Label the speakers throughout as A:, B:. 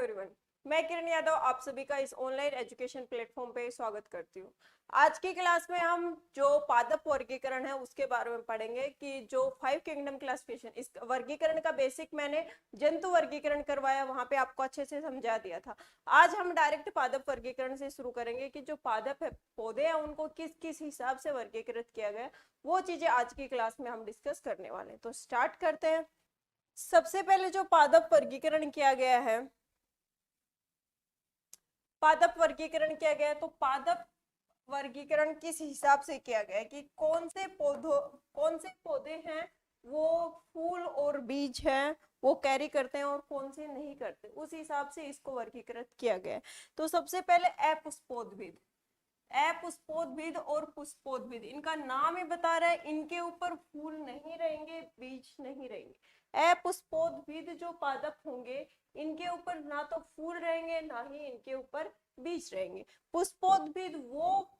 A: Everyone, मैं किरण यादव आप सभी का इस ऑनलाइन एजुकेशन प्लेटफॉर्म पे स्वागत करती हूँ। आज की क्लास में हम जो पादप वर्गीकरण है उसके बारे में पढ़ेंगे कि जो 5 किंगडम क्लासिफिकेशन, इस वर्गीकरण का बेसिक मैंने जंतु वर्गीकरण करवाया, वहां पे आपको अच्छे से समझा दिया था। आज हम डायरेक्ट पादप वर्गीकरण से शुरू करेंगे कि जो पादप है, पौधे हैं, उनको किस किस हिसाब से वर्गीकृत किया गया, वो चीजें आज की क्लास में हम डिस्कस करने वाले हैं। तो स्टार्ट करते हैं। सबसे पहले जो पादप वर्गीकरण किया गया है, पादप वर्गीकरण किया गया है, तो पादप वर्गीकरण किस हिसाब से किया गया है कि कौन से पौधे हैं वो फूल और बीज हैं वो कैरी करते हैं और कौन से नहीं करते, उस हिसाब से इसको वर्गीकृत किया गया है। तो सबसे पहले अपुष्पोद्भिद, अपुष्पोद्भिद और पुष्पोद्भिद, इनका नाम ही बता रहा है, इनके ऊपर फूल नहीं रहेंगे, बीज नहीं रहेंगे। अपुष्पोद्भिद जो पादप होंगे, इनके ऊपर ना तो फूल रहेंगे ना ही इनके ऊपर बीज रहेंगे। पुष्पोद्भिद वो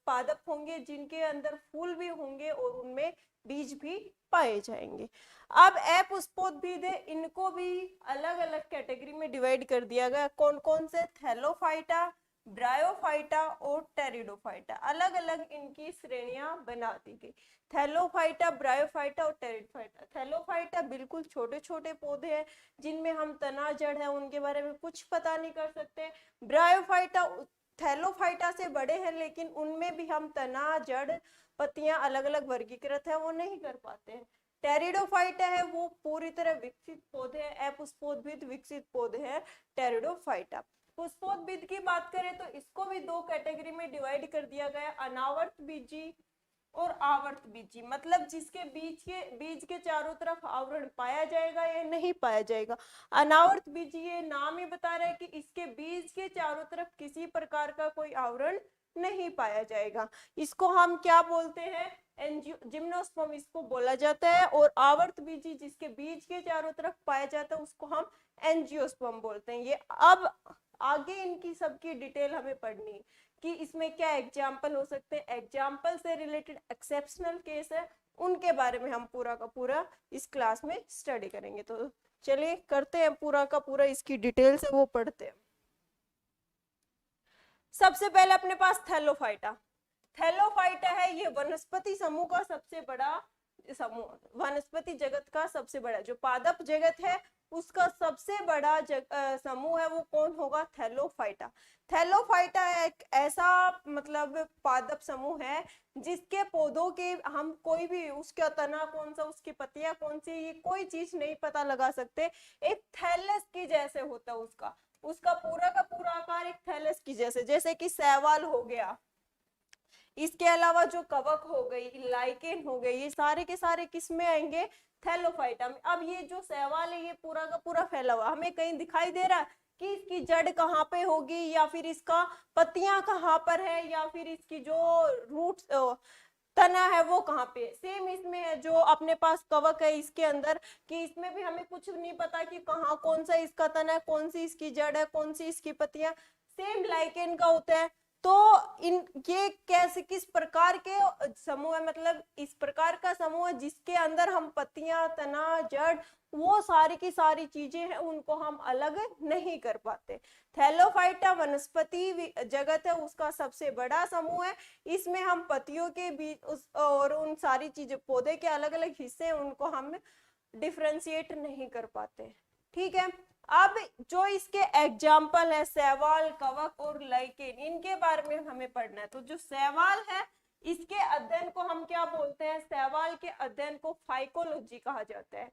A: पादप होंगे जिनके अंदर फूल भी होंगे और उनमें बीज भी पाए जाएंगे। अब अपुष्पोद्भिद है, इनको भी अलग अलग कैटेगरी में डिवाइड कर दिया गया। कौन कौन से? थैलोफाइटा, ब्रायोफाइटा और टेरिडोफाइटा, अलग अलग इनकी श्रेणियां बना दी गई। थैलोफाइटा, ब्रायोफाइटा और टेरिडोफाइटा। थैलोफाइटा बिल्कुल छोटे छोटे पौधे हैं जिनमें हम तना जड़ है उनके बारे में कुछ पता नहीं कर सकते। ब्रायोफाइटा थैलोफाइटा से बड़े हैं लेकिन उनमें भी हम तना जड़ पत्तियां अलग अलग वर्गीकृत है वो नहीं कर पाते हैं। टेरिडोफाइटा है वो पूरी तरह विकसित पौधे हैं, अपुष्पोद्भिद विकसित पौधे हैं टेरिडोफाइटा। पुष्पोद्भिद की बात करें तो इसको भी दो कैटेगरी में डिवाइड कर दिया गया, अनावर्त बीजी और आवर्त बीजी, मतलब जिसके बीज के चारों तरफ आवरण पाया जाएगा या नहीं पाया जाएगा। अनावर्त बीजी, ये नाम ही बता रहा है कि इसके बीज के चारों तरफ किसी प्रकार का कोई आवरण नहीं पाया जाएगा। इसको हम क्या बोलते हैं? जिम्नोस्पर्म इसको बोला जाता है। और आवर्त बीजी जिसके बीज के चारों तरफ पाया जाता है उसको हम एंजियोस्पर्म बोलते हैं। ये अब आगे इनकी सबकी डिटेल हमें पढ़नी है कि इसमें क्या एग्जाम्पल हो सकते हैं, एग्जाम्पल से रिलेटेड एक्सेप्शनल केस है, उनके बारे में हम पूरा का पूरा इस क्लास में स्टडी करेंगे। तो चलिए करते हैं पूरा का पूरा इसकी डिटेल से वो पढ़ते हैं। सबसे पहले अपने पास थैलोफाइटा। थैलोफाइटा है ये वनस्पति समूह का सबसे बड़ा समूह, वनस्पति जगत का सबसे बड़ा, जो पादप जगत है उसका सबसे बड़ा समूह है वो कौन होगा? थैलोफाइटा। थैलोफाइटा एक ऐसा मतलब पादप समूह है जिसके पौधों के हम कोई भी उसका तना कौन सा, उसकी पत्तियां कौन सी, ये कोई चीज नहीं पता लगा सकते। एक थैलस की जैसे होता है उसका उसका पूरा का पूरा आकार एक थैलस की जैसे, जैसे कि शैवाल हो गया, इसके अलावा जो कवक हो गई, लाइकेन हो गई, ये सारे के सारे किस में आएंगे? थैलोफाइटा में। अब ये जो शैवाल है ये पूरा का पूरा फैला हुआ, हमें कहीं दिखाई दे रहा है कि इसकी जड़ कहाँ पे होगी या फिर इसका पत्तियां कहाँ पर है या फिर इसकी जो रूट्स तना है वो कहाँ पे? सेम इसमें है जो अपने पास कवक है इसके अंदर, कि इसमें भी हमें कुछ नहीं पता कि कहाँ कौन सा इसका तना है, कौन सी इसकी जड़ है, कौन सी इसकी पत्तियां। सेम लाइकेन का होता है। तो इन ये कैसे किस प्रकार के समूह है, मतलब इस प्रकार का समूह है जिसके अंदर हम पत्तियां, तना, जड़, वो सारी की सारी चीजें हैं उनको हम अलग नहीं कर पाते। थैलोफाइटा वनस्पति जगत है उसका सबसे बड़ा समूह है। इसमें हम पत्तियों के बीच और उन सारी चीजें, पौधे के अलग अलग हिस्से हैं उनको हम डिफ्रेंशिएट नहीं कर पाते। ठीक है। अब जो इसके एग्जाम्पल है शैवाल, कवक और लाइकेन, इनके बारे में हमें पढ़ना है। तो जो शैवाल है इसके अध्ययन को हम क्या बोलते हैं? शैवाल के अध्ययन को फाइकोलॉजी कहा जाता है।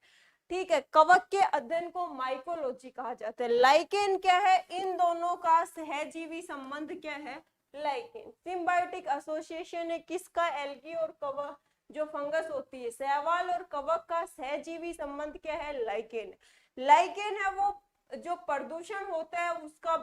A: ठीक है। कवक के अध्ययन को माइकोलॉजी कहा जाता है। लाइकेन क्या है? इन दोनों का सहजीवी संबंध क्या है? लाइकेन सिम्बायोटिक एसोसिएशन है किसका? एल्गी और कवक जो फंगस होती है, शैवाल और कवक का सहजीवी संबंध क्या है? लाइकेन। लाइकेन है वो जो प्रदूषण होता है उसका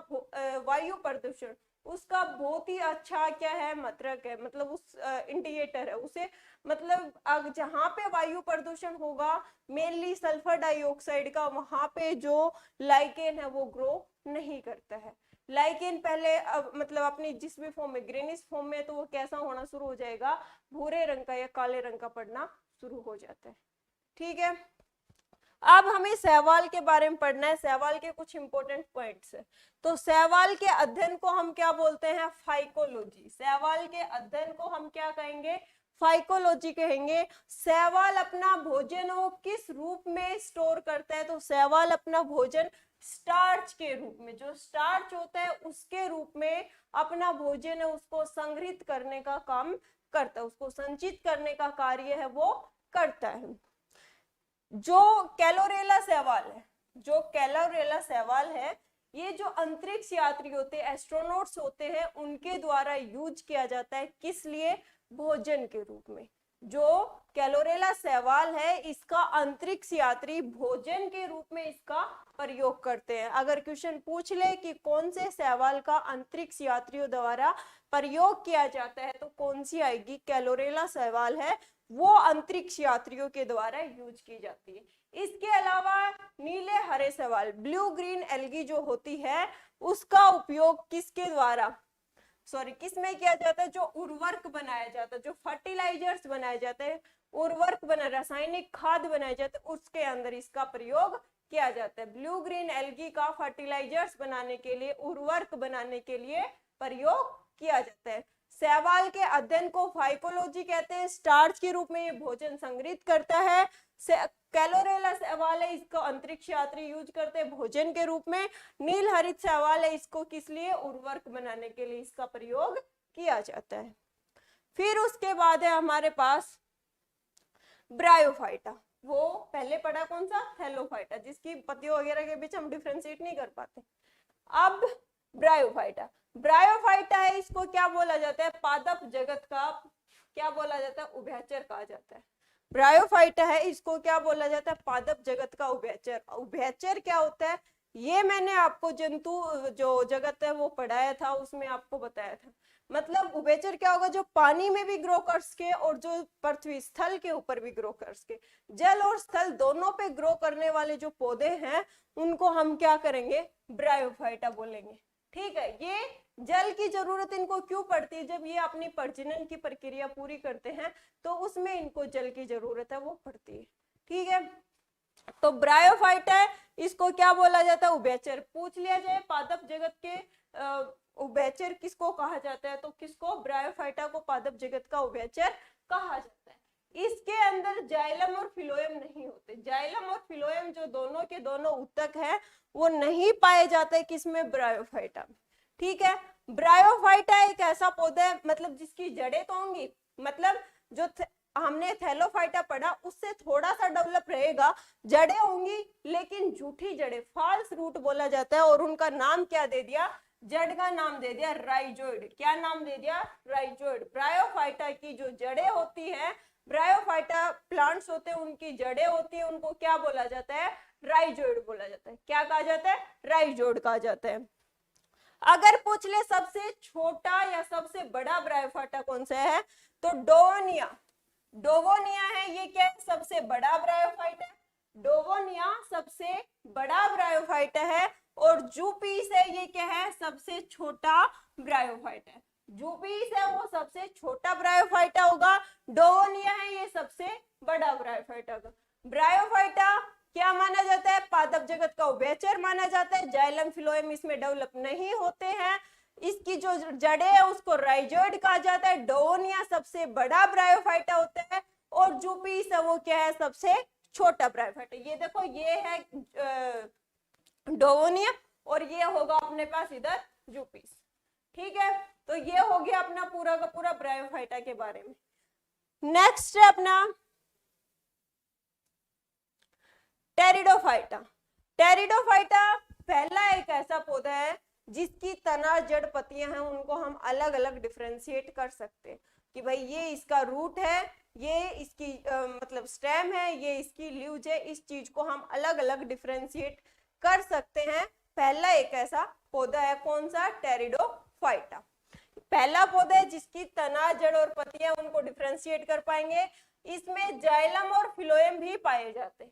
A: वायु प्रदूषण, उसका बहुत ही अच्छा क्या है? मात्रक है, मतलब उस इंडिकेटर है उसे, मतलब जहां पे वायु प्रदूषण होगा मेनली सल्फर डाइऑक्साइड का, वहां पे जो लाइकेन है वो ग्रो नहीं करता है। लाइकेन पहले मतलब अपनी जिस भी फॉर्म में, ग्रीनिश फॉर्म में, तो वो कैसा होना शुरू हो जाएगा? भूरे रंग का या काले रंग का पड़ना शुरू हो जाता है। ठीक है। अब हमें शैवाल के बारे में पढ़ना है, शैवाल के कुछ इंपॉर्टेंट पॉइंट्स है। तो शैवाल के अध्ययन को हम क्या बोलते हैं? फाइकोलॉजी। शैवाल के अध्ययन को हम क्या कहेंगे? फाइकोलॉजी कहेंगे। शैवाल अपना भोजन वो किस रूप में स्टोर करता है? तो शैवाल अपना भोजन स्टार्च के रूप में, जो स्टार्च होता है उसके रूप में अपना भोजन है उसको संग्रहित करने का काम करता है, उसको संचित करने का कार्य है वो करता है। जो कैलोरेला शैवाल है, जो कैलोरेला शैवाल है, ये जो अंतरिक्ष यात्री होते हैं, एस्ट्रोनॉट्स होते हैं, उनके द्वारा यूज किया जाता है। किस लिए? भोजन के रूप में। जो कैलोरेला शैवाल है इसका अंतरिक्ष यात्री भोजन के रूप में इसका प्रयोग करते हैं। अगर क्वेश्चन पूछ ले कि कौन से शैवाल का अंतरिक्ष यात्रियों द्वारा प्रयोग किया जाता है, तो कौन सी आएगी? कैलोरेला शैवाल है, वो अंतरिक्ष यात्रियों के द्वारा यूज की जाती है। इसके अलावा नीले हरे शैवाल, ब्लू ग्रीन एल्गी जो होती है, उसका उपयोग किसके द्वारा, किस में किया जाता है? जो उर्वरक बनाया जाता है, जो फर्टिलाइजर्स बनाए जाते हैं, उर्वरक बना, रासायनिक खाद बनाए जाते हैं, उसके अंदर इसका प्रयोग किया जाता है। ब्लू ग्रीन एल्गी का फर्टिलाइजर्स बनाने के लिए, उर्वरक बनाने के लिए प्रयोग किया जाता है। शैवाल के अध्ययन को फाइकोलॉजी कहते हैं। स्टार्च के रूप में ये भोजन संग्रहित करता है। कैलोरेला शैवाल है, इसको अंतरिक्ष यात्री यूज करते हैं भोजन के रूप में। नील हरित शैवाल है, इसको किस लिए? उर्वरक बनाने के लिए इसका प्रयोग किया जाता है। फिर उसके बाद है हमारे पास ब्रायोफाइटा। वो पहले पढ़ा कौन सा? थैलोफाइटा, जिसकी पत्तियों वगैरह के बीच हम डिफ्रेंशिएट नहीं कर पाते। अब ब्रायोफाइटा, ब्रायोफाइटा है, इसको क्या बोला जाता है? पादप जगत का क्या बोला जाता है? उभयचर कहा जाता है। ब्रायोफाइटा है, इसको क्या बोला जाता है? पादप जगत का उभयचर। उभयचर क्या होता है? ये मैंने आपको जंतु जो जगत है वो पढ़ाया था, उसमें आपको बताया था। मतलब उभयचर क्या होगा? जो पानी में भी ग्रो कर सके और जो पृथ्वी स्थल के ऊपर भी ग्रो कर सके। जल और स्थल दोनों पे ग्रो करने वाले जो पौधे हैं उनको हम क्या करेंगे? ब्रायोफाइटा बोलेंगे। ठीक है, ये जल की जरूरत इनको क्यों पड़ती है? जब ये अपनी प्रजनन की प्रक्रिया पूरी करते हैं तो उसमें इनको जल की जरूरत है, वो पड़ती है। ठीक है, तो ब्रायोफाइटा है, इसको क्या बोला जाता है? उभयचर। पूछ लिया जाए पादप जगत के उभयचर किसको कहा जाता है, तो किसको? ब्रायोफाइटा को पादप जगत का उभयचर कहा जाता है। इसके अंदर जाइलम और फिलोएम नहीं होते। जाइलम और फिलोएम जो दोनों के दोनों ऊतक है वो नहीं पाए जाते किसमें? ब्रायोफाइटा। ठीक है, ब्रायोफाइटा एक ऐसा पौधा है, मतलब जिसकी जड़ें तो होंगी, मतलब जो हमने थैलोफाइटा पढ़ा उससे थोड़ा सा डेवलप रहेगा, जड़ें होंगी लेकिन झूठी जड़ें, फॉल्स रूट बोला जाता है। और उनका नाम क्या दे दिया? जड़ का नाम दे दिया राइजोइड। क्या नाम दे दिया? राइजोइड। ब्रायोफाइटा की जो जड़ें होती है, ब्रायोफाइटा प्लांट्स होते हैं, उनकी जड़ें होती है, उनको क्या बोला जाता है? राइजोइड बोला जाता है। क्या कहा जाता है? राइजोइड कहा जाता है। अगर पूछ ले सबसे छोटा या सबसे बड़ा ब्रायोफाइटा कौन सा है, तो डोवोनिया। डोवोनिया है, ये क्या है? सबसे बड़ा ब्रायोफाइटा है। डोवोनिया सबसे बड़ा ब्रायोफाइटा है। और जूपीस है, ये क्या है? सबसे छोटा ब्रायोफाइटा है। जूपीस है वो सबसे छोटा ब्रायोफाइटा होगा, डोवोनिया है ये सबसे बड़ा ब्रायोफाइटा होगा। ब्रायोफाइटा क्या माना जाता है? पादप जगत का उभयचर माना जाता है। जाइलम फिलोएम इसमें डेवलप नहीं होते हैं। इसकी जो जड़ें है उसको राइजोइड कहा जाता है। डोवोनिया सबसे बड़ा ब्रायोफाइटा होता है और जूपीस है वो क्या है? सबसे छोटा ब्रायोफाइटा। ये देखो, ये है डोवोनिया और ये होगा अपने पास इधर जूपीस। ठीक है, तो ये हो गया अपना पूरा का पूरा ब्रायोफाइटा के बारे में। नेक्स्ट है अपना टेरिडोफाइटा। टेरिडोफाइटा पहला एक ऐसा पौधा है जिसकी तना जड़ पत्तियां हैं, उनको हम अलग अलग डिफरेंशिएट कर सकते हैं कि भाई ये इसका रूट है, ये इसकी मतलब स्टेम है, ये इसकी लीव्स है। इस चीज को हम अलग अलग डिफरेंशिएट कर सकते हैं। पहला एक ऐसा पौधा है, कौन सा? टेरिडोफाइटा। पहला पौधा है जिसकी तना जड़ और पत्तियां उनको डिफरेंशिएट कर पाएंगे। इसमें जाइलम और फिलोएम भी पाए जाते हैं।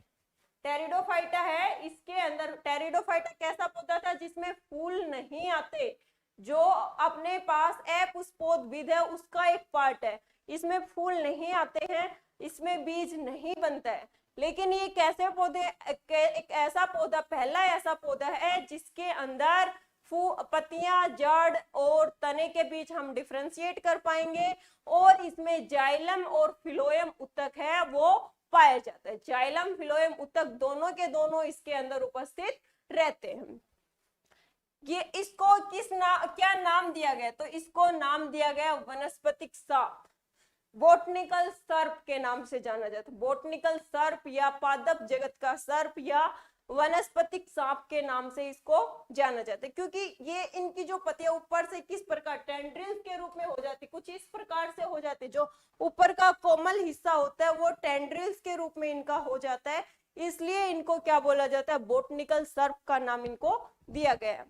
A: टेरिडोफाइटा है, इसके अंदर टेरिडोफाइटा कैसा पौधा था? जिसमें फूल नहीं आते, जो अपने पास अपुष्पोद्भिद है उसका एक पार्ट है। इसमें फूल नहीं आते हैं, इसमें बीज नहीं बनता है। लेकिन ये कैसे पौधे, एक ऐसा पौधा, पहला ऐसा पौधा है जिसके अंदर पत्तियां, जड़ और तने के बीच हम डिफरेंशिएट कर पाएंगे, और इसमें जाइलम और फिलोएम ऊतक है वो पाया जाता है। जाइलम फिलोएम ऊतक दोनों के दोनों इसके अंदर उपस्थित रहते हैं। ये इसको क्या नाम दिया गया, तो इसको नाम दिया गया वनस्पतिक साप, बोटनिकल सर्प के नाम से जाना जाता है। बोटनिकल सर्प या पादप जगत का सर्प या वनस्पतिक सांप के नाम से इसको जाना जाता है, क्योंकि ये इनकी जो पत्तियां ऊपर से किस प्रकार टेंड्रिल्स के रूप में हो जाती, कुछ इस प्रकार से हो जाती, जो ऊपर का कोमल हिस्सा होता है वो टेंड्रिल्स के रूप में इनका हो जाता है, इसलिए इनको क्या बोला जाता है, बोटनिकल सर्प का नाम इनको दिया गया है।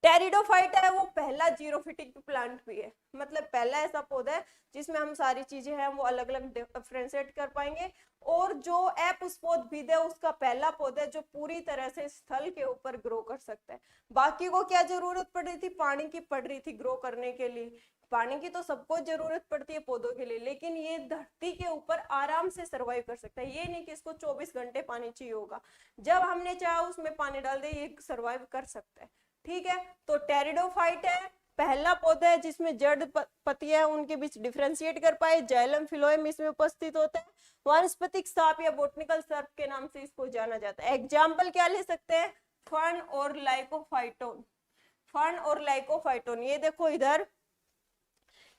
A: टेरिडोफाइटा है वो पहला जीरोफिटिक प्लांट भी है, मतलब पहला ऐसा पौधा है जिसमें हम सारी चीजें हैं वो अलग अलग डिफरेंशिएट कर पाएंगे, और जो अपुष्पोद्भिद है उसका पहला पौधा जो पूरी तरह से स्थल के ऊपर ग्रो कर सकता है। बाकी को क्या जरूरत पड़ रही थी, पानी की पड़ रही थी ग्रो करने के लिए, पानी की तो सबको जरूरत पड़ती है पौधों के लिए, लेकिन ये धरती के ऊपर आराम से सरवाइव कर सकता है। ये नहीं कि इसको 24 घंटे पानी चाहिए होगा, जब हमने चाहा उसमें पानी डाल दे ये सरवाइव कर सकता है। ठीक है, तो टेरिडोफाइट है, पहला पौधा है जिसमें जड़ पत्तियां उनके बीच डिफरेंशिएट कर पाए, जाइलम फिलोएम इसमें उपस्थित होता है। वनस्पतिक सांप या बोटनिकल सर्प के नाम से इसको जाना जाता है। एग्जाम्पल क्या ले सकते हैं, फर्न और लाइकोफाइटोन। फर्न और लाइकोफाइटोन, ये देखो इधर,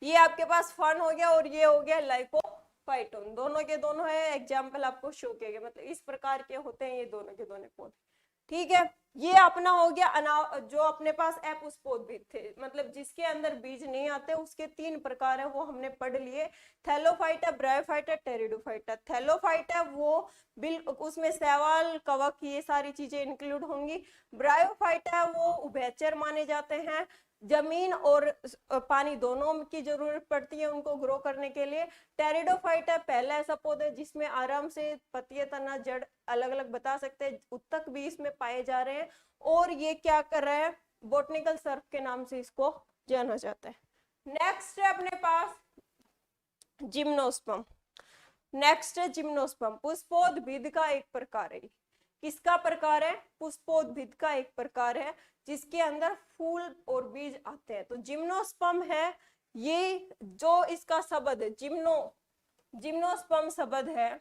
A: ये आपके पास फर्न हो गया और ये हो गया लाइकोफाइटोन, दोनों के दोनों है, एग्जाम्पल आपको शो किया गया, मतलब इस प्रकार के होते हैं ये दोनों के दोनों पौधे। ठीक है, ये अपना हो गया जो अपने पास अपुष्पोद्भिद थे, मतलब जिसके अंदर बीज नहीं आते, उसके 3 प्रकार है वो हमने पढ़ लिए, थैलोफाइटा, ब्रायोफाइटा, टेरिडोफाइटा। थैलोफाइटा वो उसमें शैवाल, कवक, ये सारी चीजें इंक्लूड होंगी। ब्रायोफाइटा वो उभयचर माने जाते हैं, जमीन और पानी दोनों की जरूरत पड़ती है उनको ग्रो करने के लिए। टेरिडोफाइटा पहला ऐसा पौधा जिसमें आराम से पत्तियां, तना, जड़ अलग अलग बता सकते हैं, ऊतक भी इसमें पाए जा रहे हैं, और ये क्या कर रहा है, बोटनिकल सर्प के नाम से इसको जाना जाता है। नेक्स्ट है अपने पास जिम्नोस्पर्म। नेक्स्ट है जिम्नोस्पर्म, पुष्पोद्भिद का एक प्रकार है। किसका प्रकार है, पुष्पोद्भिद का एक प्रकार है जिसके अंदर फूल और बीज आते हैं। तो जिम्नोस्पर्म है ये, जो इसका शब्द है जिम्नोस्पर्म शब्द है,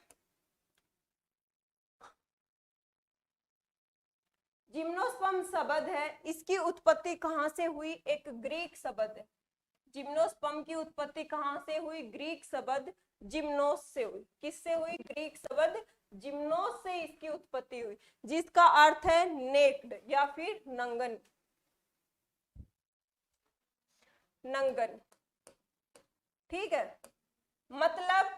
A: जिम्नोस्पर्म शब्द है, इसकी उत्पत्ति कहां से हुई, एक ग्रीक शब्द है। जिम्नोस्पर्म की उत्पत्ति कहां से हुई, ग्रीक शब्द जिम्नोस से हुई। किससे हुई, ग्रीक शब्द जिम्नोस से इसकी उत्पत्ति हुई, जिसका अर्थ है नेक्ड या फिर नंगन, नंगन। ठीक है, मतलब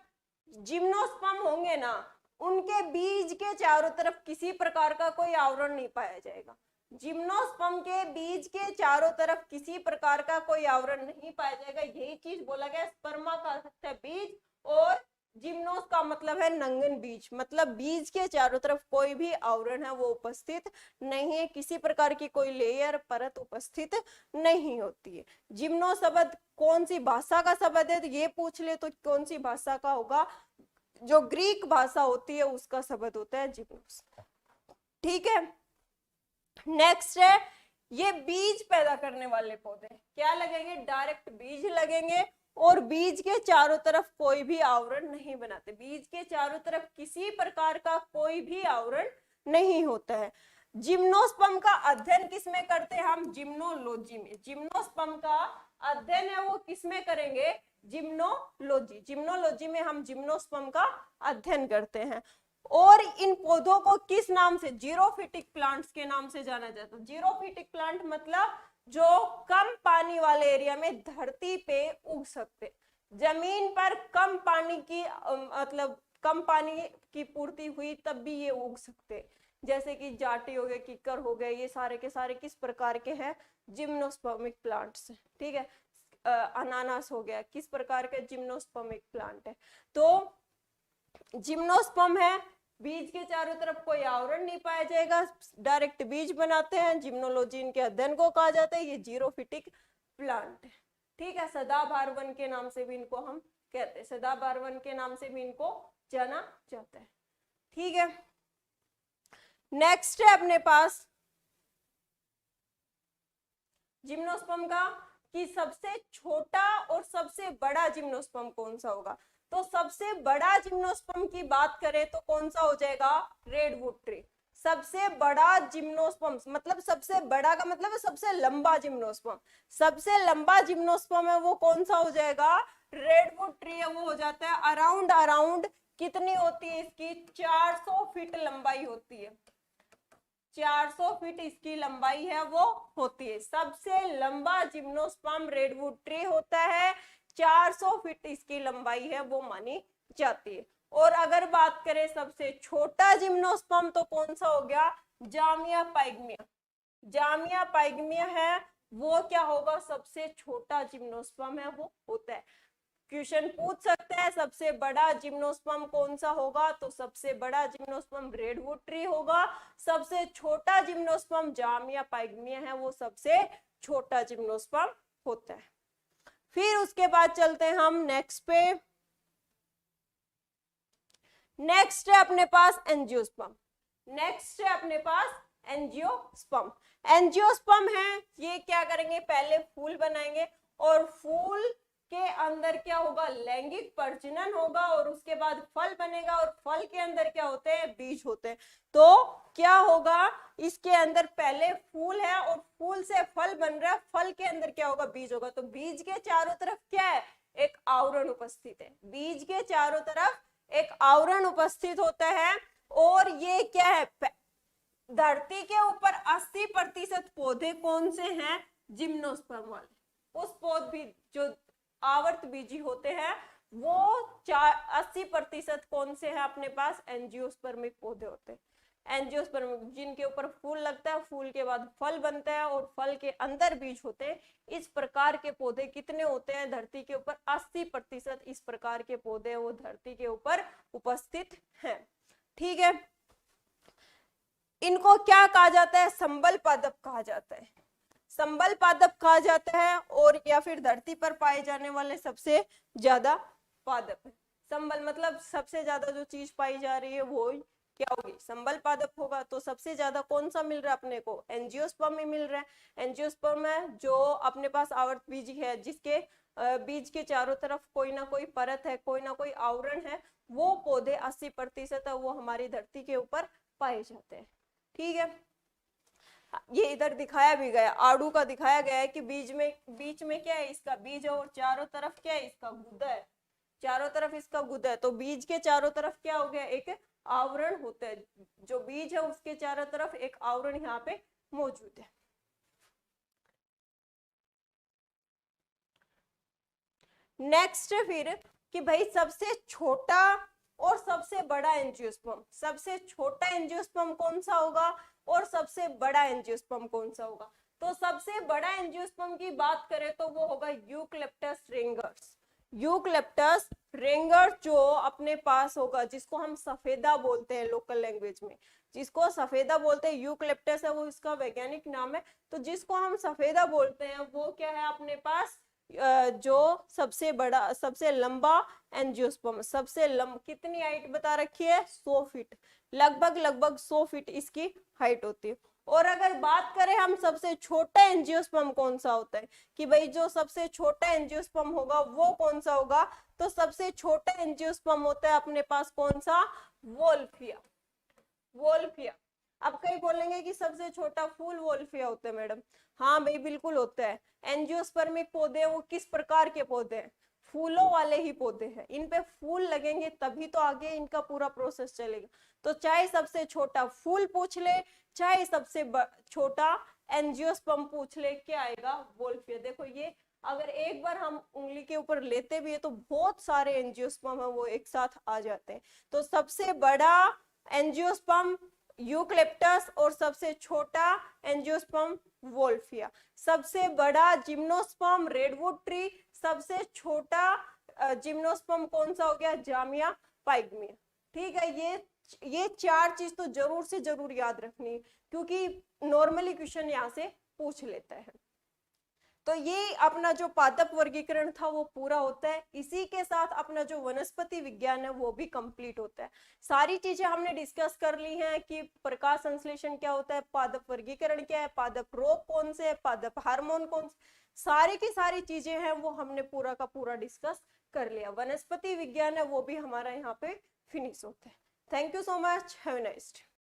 A: जिम्नोस्पर्म होंगे ना, उनके बीज के चारों तरफ किसी प्रकार का कोई आवरण नहीं पाया जाएगा। जिम्नोस्पर्म के बीज के चारों तरफ किसी प्रकार का कोई आवरण नहीं पाया जाएगा, यही चीज बोला गया। स्पर्मा का अर्थ है बीज, और जिम्नोस का मतलब है नंगन बीज, मतलब बीज के चारों तरफ कोई भी आवरण है वो उपस्थित नहीं है, किसी प्रकार की कोई लेयर, परत उपस्थित नहीं होती है। जिम्नो शब्द कौन सी भाषा का शब्द है, तो ये पूछ ले तो कौन सी भाषा का होगा, जो ग्रीक भाषा होती है उसका शब्द होता है जिम्नोस। ठीक है, नेक्स्ट है, ये बीज पैदा करने वाले पौधे क्या लगेंगे, डायरेक्ट बीज लगेंगे, और बीज के चारों तरफ कोई भी आवरण नहीं बनाते, बीज के चारों तरफ किसी प्रकार का कोई भी आवरण नहीं होता है। जिम्नोस्पर्म का अध्ययन किसमें करते हैं हम, जिम्नोलॉजी में। जिम्नोस्पर्म का अध्ययन है वो किसमें करेंगे, जिम्नोलॉजी। जिम्नोलॉजी में हम जिम्नोस्पर्म का अध्ययन करते हैं। और इन पौधों को किस नाम से, जीरोफिटिक प्लांट्स के नाम से जाना जाता है। जीरोफिटिक प्लांट मतलब जो कम पानी वाले एरिया में धरती पे उग सकते, जमीन पर कम पानी की मतलब कम पानी की पूर्ति हुई तब भी ये उग सकते, जैसे कि जाटी हो गए, किक्कर हो गए, ये सारे के सारे किस प्रकार के हैं, जिम्नोस्पर्मिक प्लांट्स। ठीक है, अनानास हो गया, किस प्रकार के जिम्नोस्पर्मिक प्लांट है। तो जिम्नोस्पर्म है, बीज के चारों तरफ कोई आवरण नहीं पाया जाएगा, डायरेक्ट बीज बनाते हैं, जिम्नोलॉजी इनके अध्ययन को कहा जाता है, ये जीरोफिटिक प्लांट है। ठीक है, सदाबहार वन के नाम से भी इनको हम कहते हैं, सदाबहार वन के नाम से भी इनको जाना जाता है। ठीक है, नेक्स्ट है अपने पास जिम्नोस्पर्म का, कि सबसे छोटा और सबसे बड़ा जिम्नोस्पर्म कौन सा होगा। तो सबसे बड़ा जिम्नोस्पर्म की बात करें तो कौन सा हो जाएगा, रेडवुड ट्री। सबसे बड़ा जिम्नोस्पर्म मतलब सबसे बड़ा का मतलब है सबसे लंबा जिम्नोस्पर्म, सबसे लंबा जिम्नोस्पर्म है वो कौन सा हो जाएगा, रेडवुड ट्री है, वो हो जाता है अराउंड अराउंड कितनी होती है इसकी, 400 फीट लंबाई होती है, 400 फीट इसकी लंबाई है वो होती है। सबसे लंबा जिम्नोस्पर्म रेडवुड ट्री होता है, 400 फीट इसकी लंबाई है वो मानी जाती है। और अगर बात करें सबसे छोटा जिम्नोस्पर्म तो कौन सा हो गया, जामिया पाइगमिया। जामिया पाइगमिया है वो क्या होगा, सबसे छोटा जिम्नोस्पर्म है वो होता है। क्वेश्चन पूछ सकता है सबसे बड़ा जिम्नोस्पर्म कौन सा होगा, तो सबसे बड़ा जिम्नोस्पर्म रेडवुड ट्री होगा, सबसे छोटा जिम्नोस्पर्म जामिया पाइगमिया है वो सबसे छोटा जिम्नोस्पर्म होता है। फिर उसके बाद चलते हैं हम नेक्स्ट पे। नेक्स्ट है अपने पास एंजियोस्पर्म। नेक्स्ट है अपने पास एंजियोस्पर्म। एंजियोस्पर्म है ये क्या करेंगे, पहले फूल बनाएंगे और फूल के अंदर क्या होगा, लैंगिक प्रजनन होगा और उसके बाद फल बनेगा और फल के अंदर क्या होते हैं, बीज होते हैं। तो क्या होगा, इसके अंदर पहले फूल है और फूल से फल बन रहा है, फल के अंदर क्या होगा, बीज होगा। तो बीज के चारों तरफ क्या है, एक आवरण उपस्थित है, बीज के चारों तरफ एक आवरण उपस्थित होता है। और ये क्या है, धरती के ऊपर 80% पौधे कौन से हैं, जिम्नोस्पर्म वाले। उस पौध भी जो आवर्त बीजी होते हैं वो 80% कौन से हैं अपने पास, एंजियोस्पर्मिक पौधे होते हैं। एंजियोस्पर्म जिनके ऊपर फूल लगता है, फूल के बाद फल बनता है और फल के अंदर बीज होते हैं। इस प्रकार के पौधे कितने होते हैं धरती के ऊपर, 80% इस प्रकार के पौधे वो धरती के ऊपर उपस्थित हैं। ठीक है, इनको क्या कहा जाता है, संबल पादप कहा जाता है, संबल पादप कहा जाता है। और या फिर धरती पर पाए जाने वाले सबसे ज्यादा पादप है। संबल मतलब सबसे ज्यादा जो चीज पाई जा रही है वो क्या होगी, संबल पादप होगा। तो सबसे ज्यादा कौन सा मिल रहा है अपने को, एंजियोस्पर्म में मिल रहा है। एंजियोस्पर्म है जो अपने पास आवर्त बीजी है, जिसके बीज के चारों तरफ कोई ना कोई परत है, कोई ना कोई आवरण है। वो पौधे 80% है वो हमारी धरती के ऊपर पाए जाते हैं। ठीक है, ये इधर दिखाया भी गया, आड़ू का दिखाया गया है कि बीच में क्या है, इसका बीज है और चारों तरफ क्या है, इसका गुदा है, चारों तरफ इसका गुदा है। तो बीज के चारों तरफ क्या हो गया, एक आवरण होता है, जो बीज है उसके चारों तरफ एक आवरण यहाँ पे मौजूद है। नेक्स्ट फिर कि भाई सबसे छोटा और सबसे बड़ा एंजियोस्पर्म, सबसे छोटा एंजियोस्पर्म कौन सा होगा और सबसे बड़ा एंजियोस्पर्म कौन सा होगा। तो सबसे बड़ा एंजियोस्पर्म की बात करें तो वो होगा यूकलिप्टस रेंगर्स। यूकलिप्टस रेंगर्स जो अपने पास होगा, जिसको हम सफेदा बोलते हैं लोकल लैंग्वेज में, जिसको सफेदा बोलते हैं, यूकलिप्टस है वो इसका वैज्ञानिक नाम है। तो जिसको हम सफेदा बोलते हैं वो क्या है अपने पास, जो सबसे बड़ा सबसे लंबा एंजियोस्पर्म, सबसे कितनी हाइट बता रखी है, 100 फीट, लगभग 100 फीट इसकी हाइट होती है। और अगर बात करें हम सबसे छोटा एंजियोस्पर्म कौन सा होता है, कि भाई जो सबसे छोटा एंजियोस्पर्म होगा वो कौन सा होगा, तो सबसे छोटा एंजियोस्पर्म होता है अपने पास कौन सा, वोल्फिया। वोल्फिया। अब कई बोलेंगे कि सबसे छोटा फूल वोल्फिया होता है मैडम, हाँ भाई बिल्कुल होता है। एंजियोस्पर्मिक पौधे वो किस प्रकार के पौधे हैं, फूलों वाले ही पौधे हैं, इन पे फूल लगेंगे तभी तो आगे इनका पूरा प्रोसेस चलेगा। तो चाहे सबसे छोटा फूल पूछ ले, चाहे सबसे छोटा एंजियोस्पर्म पूछ ले, क्या आएगा, वोल्फिया। देखो ये अगर एक बार हम उंगली के ऊपर लेते भी है तो बहुत सारे एंजियोस्पर्म है वो एक साथ आ जाते हैं। तो सबसे बड़ा एंजियोस्पर्म यूकलिप्टस और सबसे छोटा एंजियोस्पर्म वोल्फिया। सबसे बड़ा जिम्नोस्पर्म रेडवुड ट्री, सबसे छोटा जिम्नोस्पर्म कौन सा हो गया, जामिया पाइगमिया। ठीक है, ये 4 चीज तो जरूर से जरूर याद रखनी है क्योंकि नॉर्मली क्वेश्चन यहाँ से पूछ लेता है। तो ये अपना जो पादप वर्गीकरण था वो पूरा होता है। इसी के साथ अपना जो वनस्पति विज्ञान है वो भी कंप्लीट होता है। सारी चीजें हमने डिस्कस कर ली हैं कि प्रकाश संश्लेषण क्या होता है, पादप वर्गीकरण क्या है, पादप रोग कौन से है, पादप हार्मोन कौन से, सारी की सारी चीजें हैं वो हमने पूरा का पूरा डिस्कस कर लिया। वनस्पति विज्ञान है वो भी हमारा यहाँ पे फिनिश होता है। Thank you so much, have a nice day.